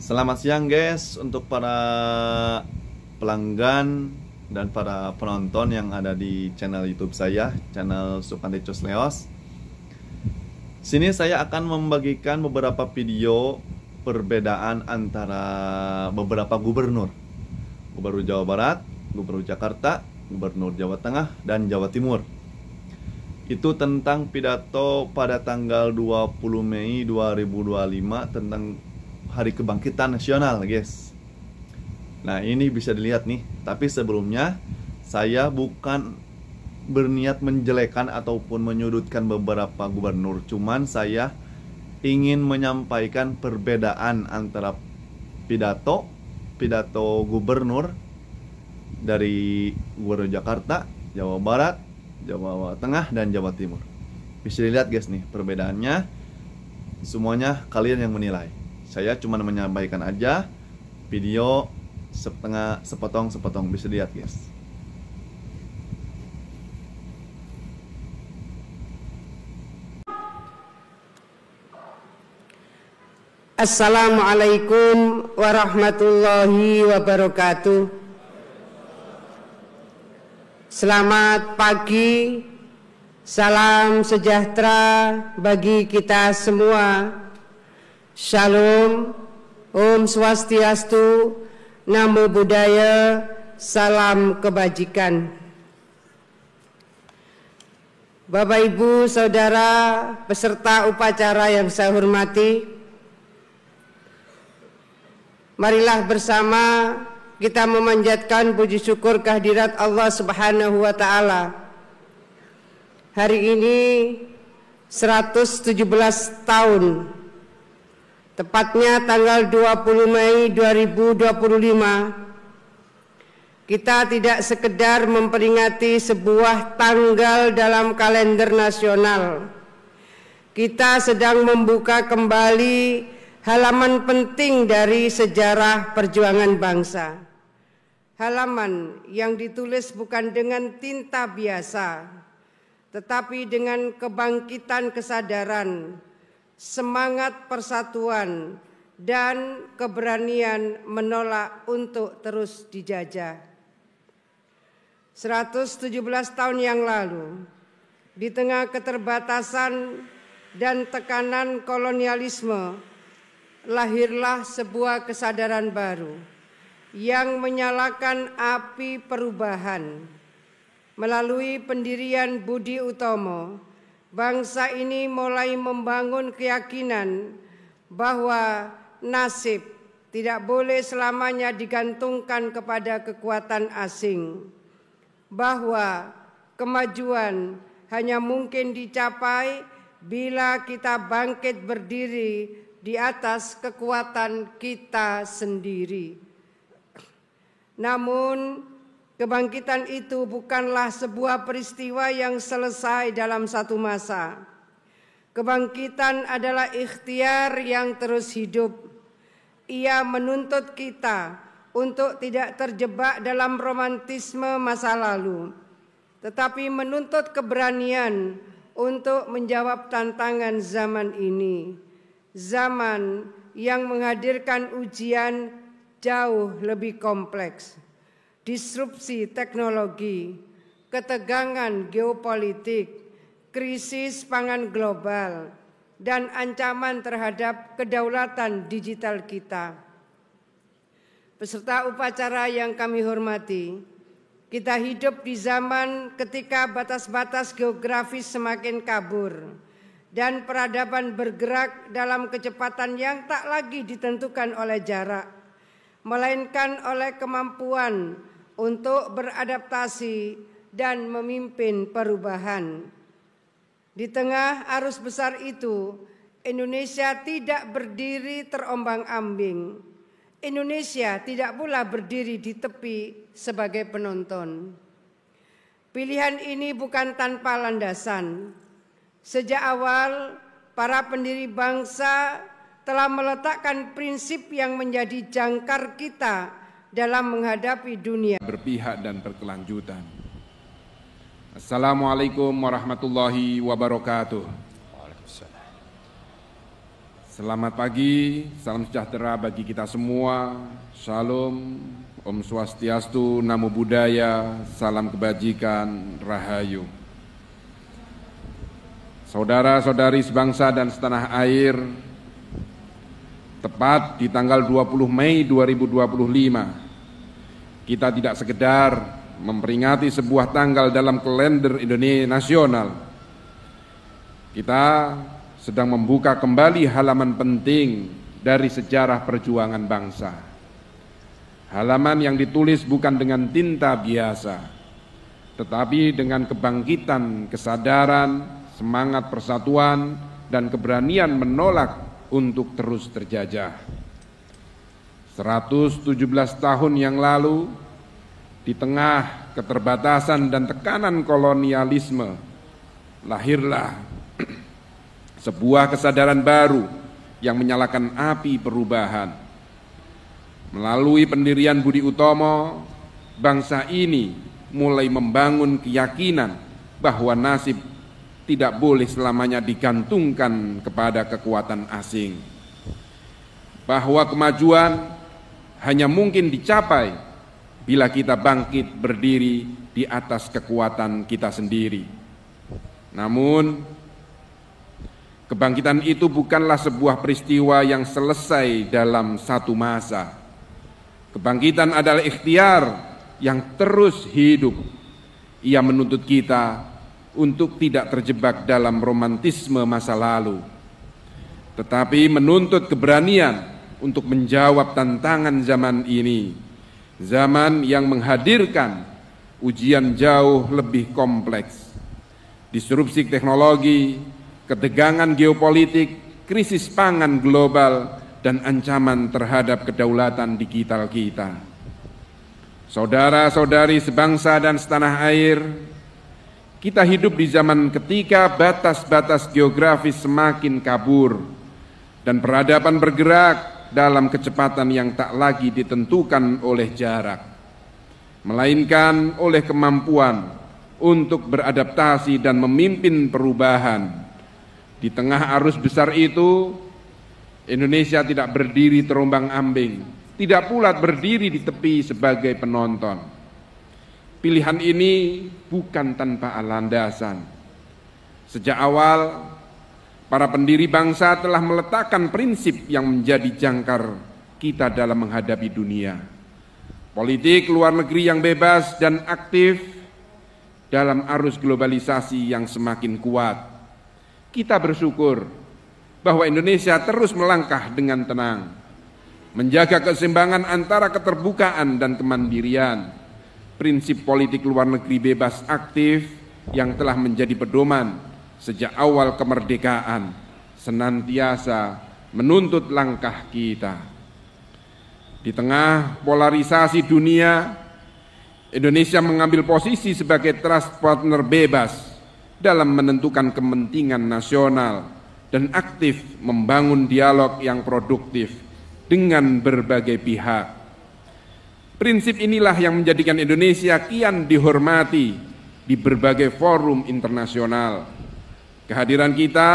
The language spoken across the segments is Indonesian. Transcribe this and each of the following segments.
Selamat siang guys, untuk para pelanggan dan para penonton yang ada di channel YouTube saya, channel Supandecos Leos. Sini saya akan membagikan beberapa video perbedaan antara beberapa gubernur. Gubernur Jawa Barat, Gubernur Jakarta, Gubernur Jawa Tengah, dan Jawa Timur. Itu tentang pidato pada tanggal 20 Mei 2025 tentang Hari Kebangkitan Nasional, guys. Nah, ini bisa dilihat nih. Tapi sebelumnya, saya bukan berniat menjelekan ataupun menyudutkan beberapa gubernur. Cuman saya ingin menyampaikan perbedaan antara pidato gubernur dari Gubernur Jakarta, Jawa Barat, Jawa Tengah, dan Jawa Timur. Bisa dilihat guys nih perbedaannya. Semuanya kalian yang menilai. Saya cuma menyampaikan aja video sepotong-sepotong, bisa lihat guys. Assalamualaikum warahmatullahi wabarakatuh. Selamat pagi, salam sejahtera bagi kita semua. Shalom, Om Swastiastu, Namo Buddhaya, salam kebajikan. Bapak, Ibu, Saudara, peserta upacara yang saya hormati, marilah bersama kita memanjatkan puji syukur kehadirat Allah Subhanahu wa Ta'ala. Hari ini 117 tahun, tepatnya tanggal 20 Mei 2025, kita tidak sekedar memperingati sebuah tanggal dalam kalender nasional. Kita sedang membuka kembali halaman penting dari sejarah perjuangan bangsa. Halaman yang ditulis bukan dengan tinta biasa, tetapi dengan kebangkitan kesadaran, semangat persatuan, dan keberanian menolak untuk terus dijajah. 117 tahun yang lalu, di tengah keterbatasan dan tekanan kolonialisme, lahirlah sebuah kesadaran baru yang menyalakan api perubahan. Melalui pendirian Budi Utomo, bangsa ini mulai membangun keyakinan bahwa nasib tidak boleh selamanya digantungkan kepada kekuatan asing, bahwa kemajuan hanya mungkin dicapai bila kita bangkit berdiri di atas kekuatan kita sendiri. Namun, kebangkitan itu bukanlah sebuah peristiwa yang selesai dalam satu masa. Kebangkitan adalah ikhtiar yang terus hidup. Ia menuntut kita untuk tidak terjebak dalam romantisme masa lalu, tetapi menuntut keberanian untuk menjawab tantangan zaman ini. Zaman yang menghadirkan ujian jauh lebih kompleks. Disrupsi teknologi, ketegangan geopolitik, krisis pangan global, dan ancaman terhadap kedaulatan digital kita. Peserta upacara yang kami hormati, kita hidup di zaman ketika batas-batas geografis semakin kabur dan peradaban bergerak dalam kecepatan yang tak lagi ditentukan oleh jarak, melainkan oleh kemampuan untuk beradaptasi dan memimpin perubahan. Di tengah arus besar itu, Indonesia tidak berdiri terombang-ambing. Indonesia tidak pula berdiri di tepi sebagai penonton. Pilihan ini bukan tanpa landasan. Sejak awal, para pendiri bangsa telah meletakkan prinsip yang menjadi jangkar kita dalam menghadapi dunia. Berpihak dan berkelanjutan. Assalamualaikum warahmatullahi wabarakatuh. Selamat pagi, salam sejahtera bagi kita semua. Shalom, Om Swastiastu, Namo Buddhaya, salam kebajikan, Rahayu. Saudara-saudari sebangsa dan setanah air, tepat di tanggal 20 Mei 2025, kita tidak sekedar memperingati sebuah tanggal dalam kalender Indonesia nasional. Kita sedang membuka kembali halaman penting dari sejarah perjuangan bangsa. Halaman yang ditulis bukan dengan tinta biasa, tetapi dengan kebangkitan, kesadaran, semangat persatuan, dan keberanian menolak untuk terus terjajah. 117 tahun yang lalu, di tengah keterbatasan dan tekanan kolonialisme, lahirlah sebuah kesadaran baru yang menyalakan api perubahan. Melalui pendirian Budi Utomo, bangsa ini mulai membangun keyakinan bahwa nasib tidak boleh selamanya digantungkan kepada kekuatan asing. Bahwa kemajuan hanya mungkin dicapai bila kita bangkit berdiri di atas kekuatan kita sendiri. Namun, kebangkitan itu bukanlah sebuah peristiwa yang selesai dalam satu masa. Kebangkitan adalah ikhtiar yang terus hidup. Ia menuntut kita untuk tidak terjebak dalam romantisme masa lalu, tetapi menuntut keberanian untuk menjawab tantangan zaman ini. Zaman yang menghadirkan ujian jauh lebih kompleks. Disrupsi teknologi, ketegangan geopolitik, krisis pangan global, dan ancaman terhadap kedaulatan digital kita. Saudara-saudari sebangsa dan setanah air, kita hidup di zaman ketika batas-batas geografis semakin kabur dan peradaban bergerak dalam kecepatan yang tak lagi ditentukan oleh jarak, melainkan oleh kemampuan untuk beradaptasi dan memimpin perubahan. Di tengah arus besar itu, Indonesia tidak berdiri terombang-ambing, tidak pula berdiri di tepi sebagai penonton. Pilihan ini bukan tanpa landasan. Sejak awal, para pendiri bangsa telah meletakkan prinsip yang menjadi jangkar kita dalam menghadapi dunia. Politik luar negeri yang bebas dan aktif dalam arus globalisasi yang semakin kuat. Kita bersyukur bahwa Indonesia terus melangkah dengan tenang, menjaga keseimbangan antara keterbukaan dan kemandirian. Prinsip politik luar negeri bebas aktif yang telah menjadi pedoman sejak awal kemerdekaan senantiasa menuntut langkah kita. Di tengah polarisasi dunia, Indonesia mengambil posisi sebagai trust partner bebas dalam menentukan kepentingan nasional dan aktif membangun dialog yang produktif dengan berbagai pihak. Prinsip inilah yang menjadikan Indonesia kian dihormati di berbagai forum internasional. Kehadiran kita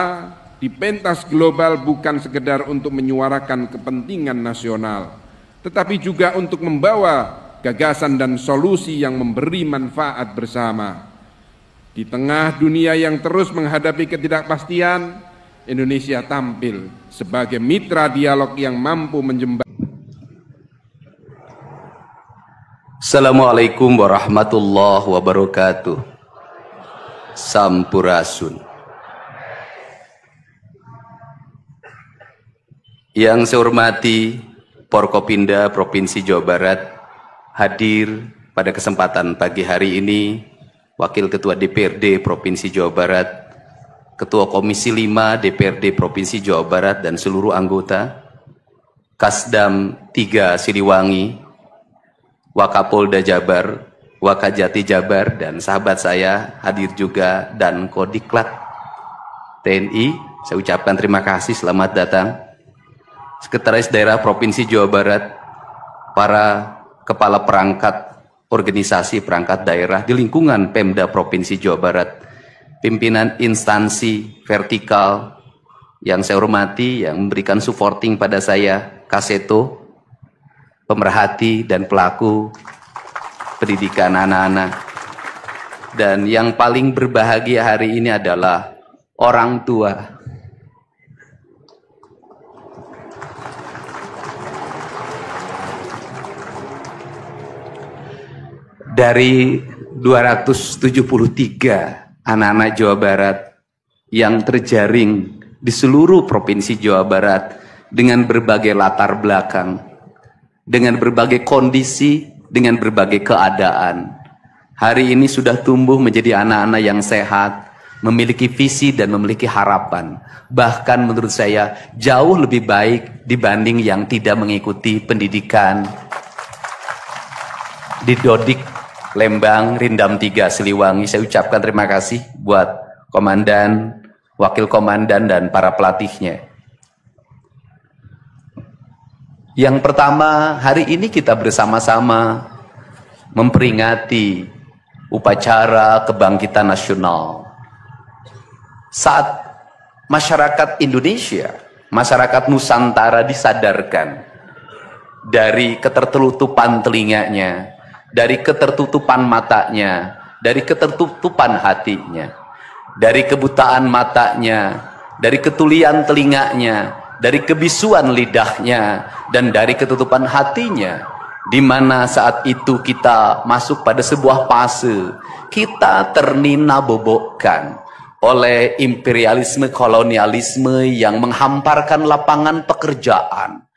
di pentas global bukan sekedar untuk menyuarakan kepentingan nasional, tetapi juga untuk membawa gagasan dan solusi yang memberi manfaat bersama. Di tengah dunia yang terus menghadapi ketidakpastian, Indonesia tampil sebagai mitra dialog yang mampu menjembatani. Assalamualaikum warahmatullahi wabarakatuh. Sampurasun. Yang saya hormati Forkopimda Provinsi Jawa Barat, hadir pada kesempatan pagi hari ini Wakil Ketua DPRD Provinsi Jawa Barat, Ketua Komisi 5 DPRD Provinsi Jawa Barat dan seluruh anggota, Kasdam 3 Siliwangi, Wakapolda Jabar, Wakajati Jabar, dan sahabat saya hadir juga, dan Kodiklat TNI. Saya ucapkan terima kasih, selamat datang. Sekretaris Daerah Provinsi Jawa Barat, para kepala perangkat organisasi perangkat daerah di lingkungan Pemda Provinsi Jawa Barat, pimpinan instansi vertikal yang saya hormati, yang memberikan supporting pada saya, Kaseto, pemerhati dan pelaku pendidikan anak-anak. Dan yang paling berbahagia hari ini adalah orang tua. Dari 273 anak-anak Jawa Barat yang terjaring di seluruh provinsi Jawa Barat dengan berbagai latar belakang, dengan berbagai kondisi, dengan berbagai keadaan, hari ini sudah tumbuh menjadi anak-anak yang sehat, memiliki visi dan memiliki harapan. Bahkan menurut saya jauh lebih baik dibanding yang tidak mengikuti pendidikan di Dodik, Lembang, Rindam 3, Siliwangi. Saya ucapkan terima kasih buat komandan, wakil komandan, dan para pelatihnya. Yang pertama, hari ini kita bersama-sama memperingati upacara kebangkitan nasional. Saat masyarakat Indonesia, masyarakat Nusantara disadarkan dari ketertutupan telinganya, dari ketertutupan matanya, dari ketertutupan hatinya, dari kebutaan matanya, dari ketulian telinganya, dari kebisuan lidahnya, dan dari ketutupan hatinya, di mana saat itu kita masuk pada sebuah fase kita ternina bobokkan oleh imperialisme kolonialisme yang menghamparkan lapangan pekerjaan,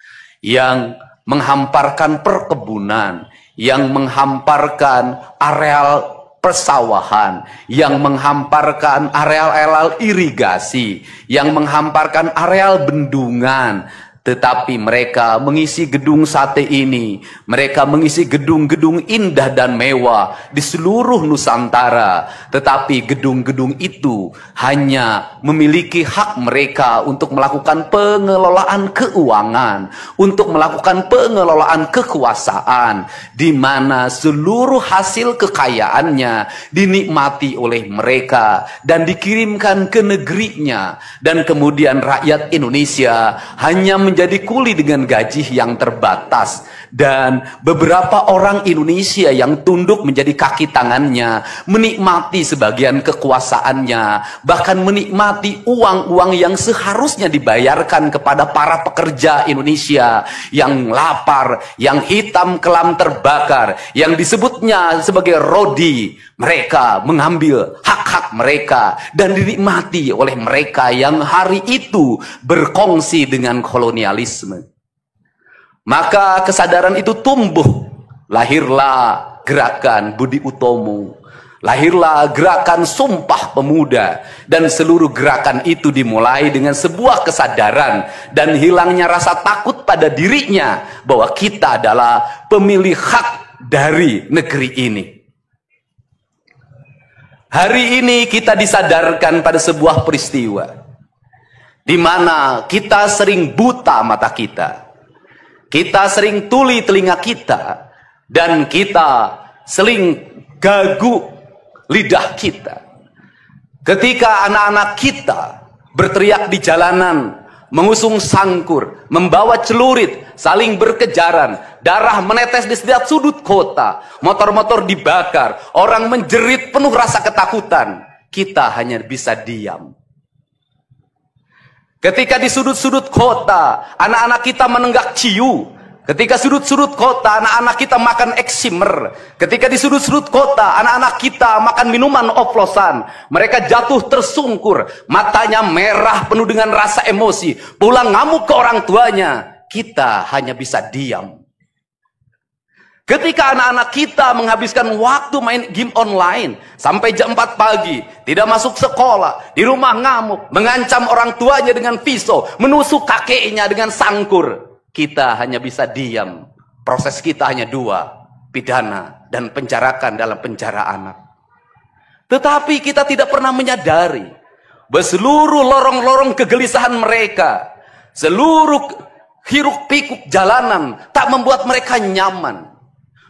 yang menghamparkan perkebunan, yang menghamparkan areal persawahan, yang menghamparkan areal-areal irigasi, yang menghamparkan areal bendungan. Tetapi mereka mengisi gedung sate ini, mereka mengisi gedung-gedung indah dan mewah di seluruh Nusantara. Tetapi gedung-gedung itu hanya memiliki hak mereka untuk melakukan pengelolaan keuangan, untuk melakukan pengelolaan kekuasaan, di mana seluruh hasil kekayaannya dinikmati oleh mereka dan dikirimkan ke negerinya. Dan kemudian rakyat Indonesia hanya menjadi kuli dengan gaji yang terbatas, dan beberapa orang Indonesia yang tunduk menjadi kaki tangannya menikmati sebagian kekuasaannya, bahkan menikmati uang-uang yang seharusnya dibayarkan kepada para pekerja Indonesia yang lapar, yang hitam kelam terbakar, yang disebutnya sebagai rodi. Mereka mengambil hak-hak mereka dan dinikmati oleh mereka yang hari itu berkongsi dengan kolonialisme. Maka kesadaran itu tumbuh. Lahirlah gerakan Budi Utomo, lahirlah gerakan Sumpah Pemuda, dan seluruh gerakan itu dimulai dengan sebuah kesadaran dan hilangnya rasa takut pada dirinya bahwa kita adalah pemilik hak dari negeri ini. Hari ini kita disadarkan pada sebuah peristiwa di mana kita sering buta mata kita, kita sering tuli telinga kita, dan kita sering gagu lidah kita. Ketika anak-anak kita berteriak di jalanan, mengusung sangkur, membawa celurit, saling berkejaran, darah menetes di setiap sudut kota, motor-motor dibakar, orang menjerit penuh rasa ketakutan, kita hanya bisa diam. Ketika di sudut-sudut kota, anak-anak kita menenggak ciu. Ketika sudut-sudut kota, anak-anak kita makan eksimer. Ketika di sudut-sudut kota, anak-anak kita makan minuman oplosan. Mereka jatuh tersungkur, matanya merah penuh dengan rasa emosi, pulang ngamuk ke orang tuanya. Kita hanya bisa diam. Ketika anak-anak kita menghabiskan waktu main game online sampai jam 4 pagi, tidak masuk sekolah, di rumah ngamuk, mengancam orang tuanya dengan pisau, menusuk kakeknya dengan sangkur, kita hanya bisa diam. Proses kita hanya dua, pidana dan penjarakan dalam penjara anak. Tetapi kita tidak pernah menyadari bahwa seluruh lorong-lorong kegelisahan mereka, seluruh hiruk pikuk jalanan tak membuat mereka nyaman.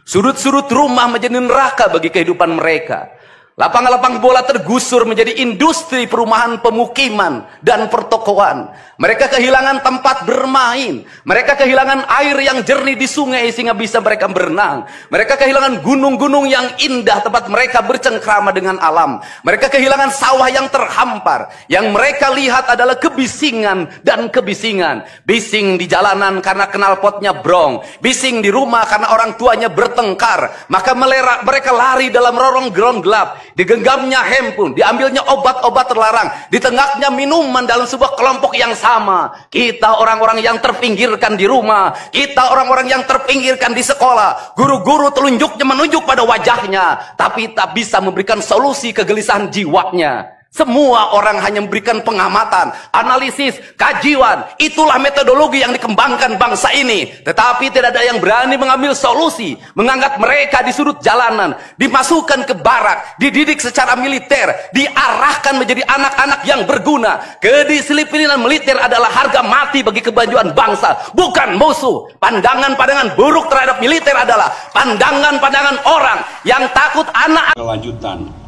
Sudut-sudut rumah menjadi neraka bagi kehidupan mereka. Lapangan-lapangan bola tergusur menjadi industri perumahan, pemukiman, dan pertokoan. Mereka kehilangan tempat bermain. Mereka kehilangan air yang jernih di sungai sehingga bisa mereka berenang. Mereka kehilangan gunung-gunung yang indah tempat mereka bercengkrama dengan alam. Mereka kehilangan sawah yang terhampar. Yang mereka lihat adalah kebisingan dan kebisingan. Bising di jalanan karena knalpotnya brong. Bising di rumah karena orang tuanya bertengkar. Maka mereka lari dalam lorong gelap. Digenggamnya handphone, diambilnya obat-obat terlarang, ditengahnya minuman dalam sebuah kelompok yang sama. Kita orang-orang yang terpinggirkan di rumah, kita orang-orang yang terpinggirkan di sekolah. Guru-guru telunjuknya menunjuk pada wajahnya, tapi tak bisa memberikan solusi kegelisahan jiwanya. Semua orang hanya memberikan pengamatan, analisis, kajian. Itulah metodologi yang dikembangkan bangsa ini. Tetapi tidak ada yang berani mengambil solusi. Mengangkat mereka di sudut jalanan, dimasukkan ke barak, dididik secara militer, diarahkan menjadi anak-anak yang berguna. Kedisiplinan militer adalah harga mati bagi kemajuan bangsa, bukan musuh. Pandangan-pandangan buruk terhadap militer adalah pandangan-pandangan orang yang takut anak. Kelanjutan.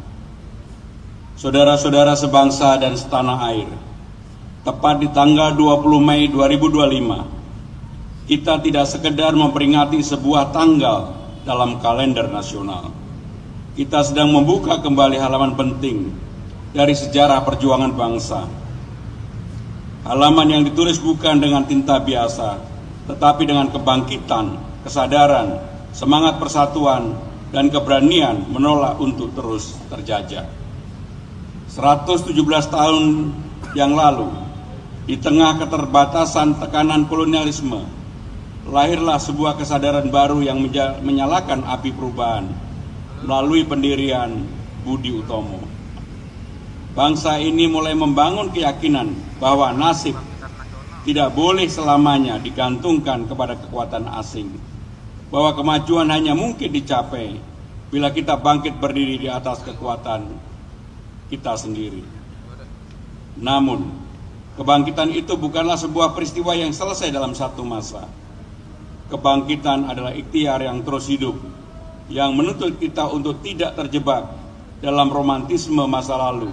Saudara-saudara sebangsa dan setanah air, tepat di tanggal 20 Mei 2025, kita tidak sekedar memperingati sebuah tanggal dalam kalender nasional. Kita sedang membuka kembali halaman penting dari sejarah perjuangan bangsa. Halaman yang ditulis bukan dengan tinta biasa, tetapi dengan kebangkitan, kesadaran, semangat persatuan, dan keberanian menolak untuk terus terjajah. 117 tahun yang lalu, di tengah keterbatasan tekanan kolonialisme, lahirlah sebuah kesadaran baru yang menyalakan api perubahan melalui pendirian Budi Utomo. Bangsa ini mulai membangun keyakinan bahwa nasib tidak boleh selamanya digantungkan kepada kekuatan asing, bahwa kemajuan hanya mungkin dicapai bila kita bangkit berdiri di atas kekuatan kita sendiri. Namun, kebangkitan itu bukanlah sebuah peristiwa yang selesai dalam satu masa. Kebangkitan adalah ikhtiar yang terus hidup, yang menuntut kita untuk tidak terjebak dalam romantisme masa lalu,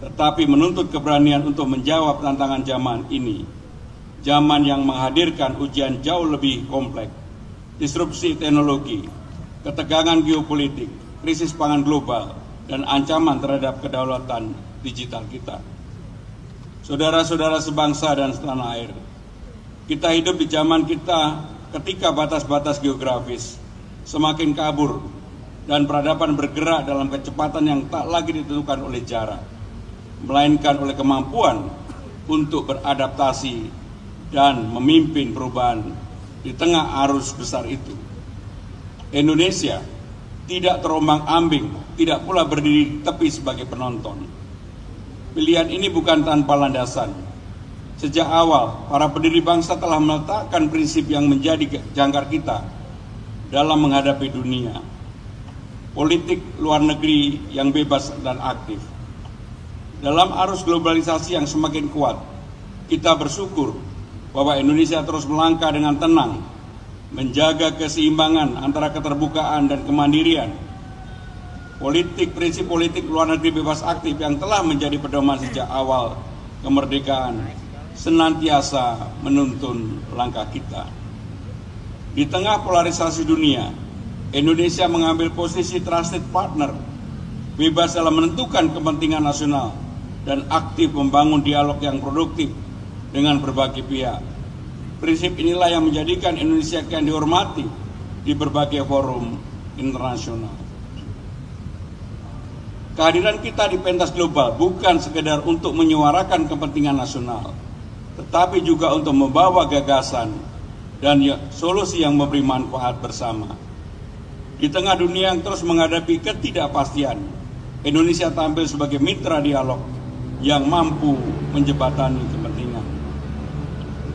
tetapi menuntut keberanian untuk menjawab tantangan zaman ini. Zaman yang menghadirkan ujian jauh lebih kompleks, disrupsi teknologi, ketegangan geopolitik, krisis pangan global, dan ancaman terhadap kedaulatan digital kita. Saudara-saudara sebangsa dan setanah air, kita hidup di zaman kita ketika batas-batas geografis semakin kabur dan peradaban bergerak dalam kecepatan yang tak lagi ditentukan oleh jarak, melainkan oleh kemampuan untuk beradaptasi dan memimpin perubahan di tengah arus besar itu. Indonesia tidak terombang-ambing, tidak pula berdiri tepi sebagai penonton. Pilihan ini bukan tanpa landasan. Sejak awal, para pendiri bangsa telah meletakkan prinsip yang menjadi jangkar kita dalam menghadapi dunia. Politik luar negeri yang bebas dan aktif. Dalam arus globalisasi yang semakin kuat, kita bersyukur bahwa Indonesia terus melangkah dengan tenang, menjaga keseimbangan antara keterbukaan dan kemandirian. Prinsip politik luar negeri bebas aktif yang telah menjadi pedoman sejak awal kemerdekaan senantiasa menuntun langkah kita. Di tengah polarisasi dunia, Indonesia mengambil posisi trusted partner, bebas dalam menentukan kepentingan nasional, dan aktif membangun dialog yang produktif dengan berbagai pihak. Prinsip inilah yang menjadikan Indonesia kian dihormati di berbagai forum internasional. Kehadiran kita di pentas global bukan sekedar untuk menyuarakan kepentingan nasional, tetapi juga untuk membawa gagasan dan solusi yang memberi manfaat bersama. Di tengah dunia yang terus menghadapi ketidakpastian, Indonesia tampil sebagai mitra dialog yang mampu menjembatani kepentingan.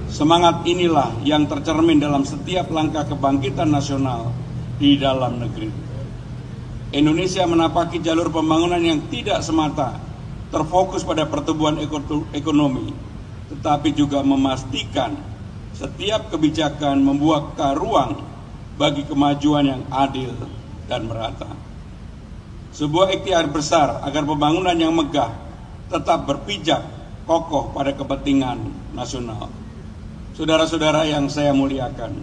Semangat inilah yang tercermin dalam setiap langkah kebangkitan nasional di dalam negeri. Indonesia menapaki jalur pembangunan yang tidak semata terfokus pada pertumbuhan ekonomi, tetapi juga memastikan setiap kebijakan membuka ruang bagi kemajuan yang adil dan merata. sebuah ikhtiar besar agar pembangunan yang megah tetap berpijak kokoh pada kepentingan nasional. Saudara-saudara yang saya muliakan,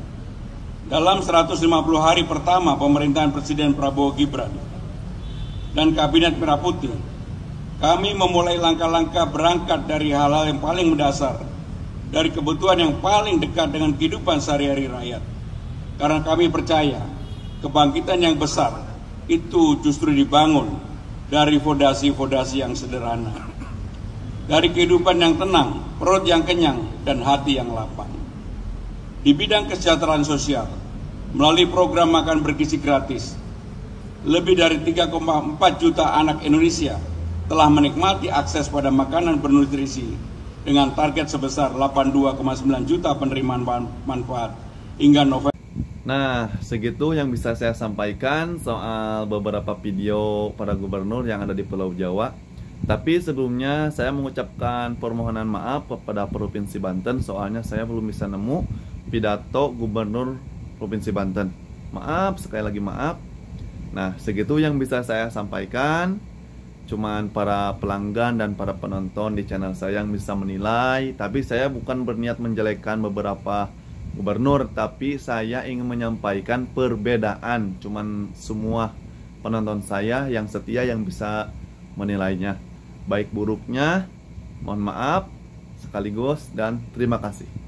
dalam 150 hari pertama pemerintahan Presiden Prabowo Gibran dan Kabinet Merah Putih, kami memulai langkah-langkah berangkat dari hal-hal yang paling mendasar, dari kebutuhan yang paling dekat dengan kehidupan sehari-hari rakyat. Karena kami percaya kebangkitan yang besar itu justru dibangun dari fondasi-fondasi yang sederhana, dari kehidupan yang tenang, perut yang kenyang, dan hati yang lapang. Di bidang kesejahteraan sosial, melalui program makan bergizi gratis, lebih dari 3,4 juta anak Indonesia telah menikmati akses pada makanan bernutrisi dengan target sebesar 82,9 juta penerimaan manfaat hingga November. Nah, segitu yang bisa saya sampaikan soal beberapa video para gubernur yang ada di Pulau Jawa. Tapi sebelumnya saya mengucapkan permohonan maaf kepada Provinsi Banten, soalnya saya belum bisa nemu pidato gubernur Provinsi Banten. Maaf, sekali lagi maaf. Nah, segitu yang bisa saya sampaikan. Cuman para pelanggan dan para penonton di channel saya yang bisa menilai. Tapi saya bukan berniat menjelekkan beberapa gubernur, tapi saya ingin menyampaikan perbedaan. Cuman semua penonton saya yang setia yang bisa menilainya. Baik buruknya, mohon maaf sekaligus dan terima kasih.